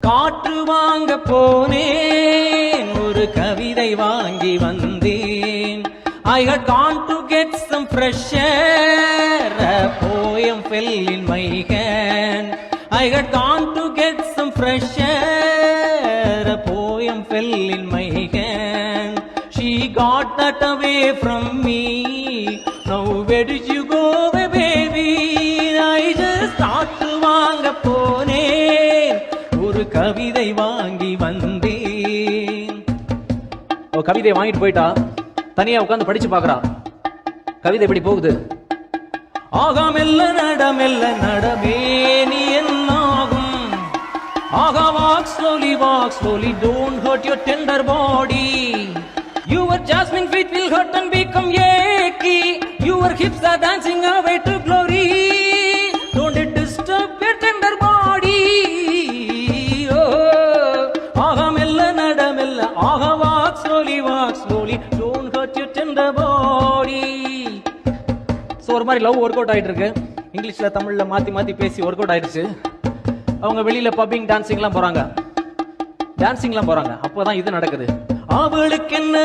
காற்று வாங்க போனேன், ஒரு கவிதை வாங்கி வந்தேன். I had gone to get some fresh air, a poem fell in my hand. I had gone to get some fresh air, a poem fell in my hand. She got that away from me. Now where did you go, baby? I just காற்று வாங்க போனேன், ஒரு கவிதை வாங்கி வந்தேன். கவிதை வாங்கிட்டு போயிட்டா, தனியா உட்கார்ந்து படிச்சு பாக்குறா. கவிதை எப்படி போகுது? ஆகா மெல்ல நடமே நீ என்னாகும். ஆகா walk slowly, don't hurt your tender body. Your jasmine feet will hurt and become achy. Your hips are dancing away to glory. Don't it disturb your tender body. Oh, ஆகா மெல்ல நடமெல்ல, ஆகா walk slowly, don't hurt your tender body. So ஒரு மாதிரி love work out ஆகிட்டு இருக்கு. இங்கிலீஷில் தமிழில் மாற்றி பேசி ஒர்க் அவுட் ஆயிடுச்சு. அவங்க வெளியில் பப்பிங் டான்சிங்லாம் போகிறாங்க. அப்போ தான் இது நடக்குது. அவளுக்கு என்ன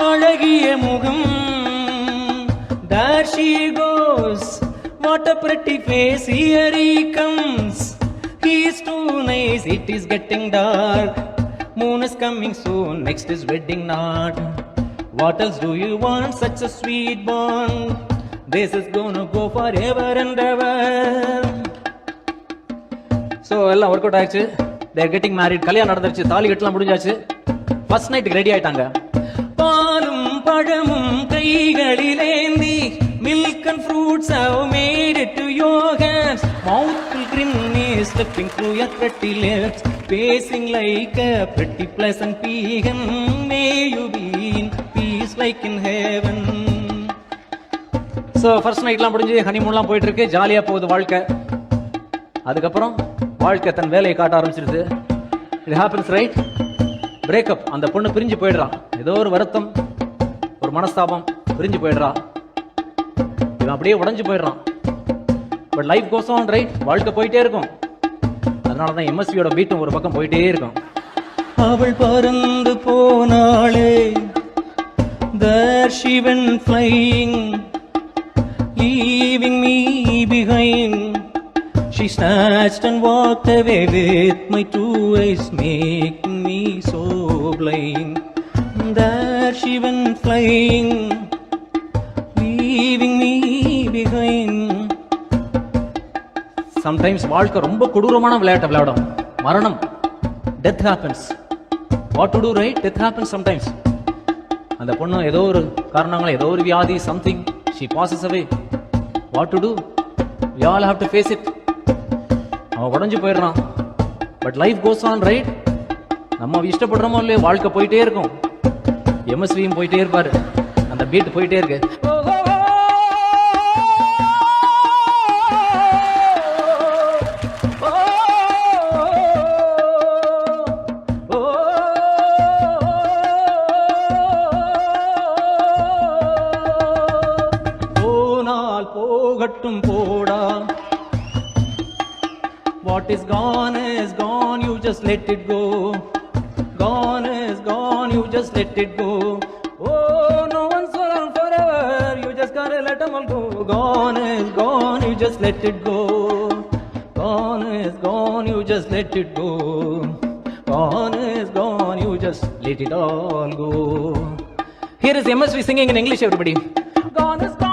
அழகிய முகம், there she goes, what a pretty face, here he comes, he is too nice, it is getting dark, moon is coming soon, next is wedding night. What else do you want, such a sweet bond, this is gonna go forever and ever. So எல்லாம் work out ஆயிடுச்சு. they are getting married. கல்யாணம் நடந்துருச்சு, தாலி கட்டலாம் முடிஞ்சாச்சு. First நைட்டுக்கு ready ஆயிட்டாங்க. பாலும் பழமும் கைகளிலேந்தி, milk and fruits have made it to your hands, mouthful grin is slipping through your pretty lips, pacing like a pretty pleasant pecan, may you be in peace like in heaven. So first நைட்லாம் முடிஞ்சு ஹனிமூன்லாம் போயிட்டு இருக்கு, ஜாலியாக போகுது வாழ்க்கை. அதுக்கப்புறம் வாழ்க்கை தன் வேலையை காட்ட ஆரம்பிச்சிருது. It happens right. பிரேக்கப். அந்த பொண்ணு பிரிஞ்சு போயிடுறான். ஏதோ ஒரு வருத்தம், ஒரு மனஸ்தாபம், பிரிஞ்சு போயிடுறா. இவன் அப்படியே உடஞ்சு போயிடுறான். But life goes on right. வாழ்க்கை போயிட்டே இருக்கும். அதனால தான் எம்எஸ்வியோட பீட்டும் ஒரு பக்கம் போயிட்டே இருக்கும். அவள் பறந்து போனாளே, there she went flying, leaving me behind. She snatched and walked away with my two eyes, making me so blind. There she went flying, leaving me behind. Sometimes வாழ்க்கை ரொம்ப கொடூரமான விளையாட்டை விளையாடும். மரணம், death happens. What to do, right? Death happens sometimes. அந்த பொண்ணு ஏதோ ஒரு காரணங்கள, ஏதோ ஒரு வியாதி, something, she passes away. What to do? We all have to face it. அவன் உடஞ்சு போயிடுறான். But life goes on right. நம்ம இஷ்டப்படுறோமோ இல்லையோ வாழ்க்கை போயிட்டே இருக்கும். எம்எஸ்வியும் போயிட்டே இருப்பாரு. அந்த பீட் போயிட்டே இருக்கு. போனால் போகட்டும் போடா, what is gone, you just let it go. Gone is gone, you just let it go. Oh, no one's around forever, you just gotta let them all go. Gone is gone, you just let it go. Gone is gone, you just let it go. Gone is gone, you just let it all go. Here is MSV singing in English, everybody. Gone is gone.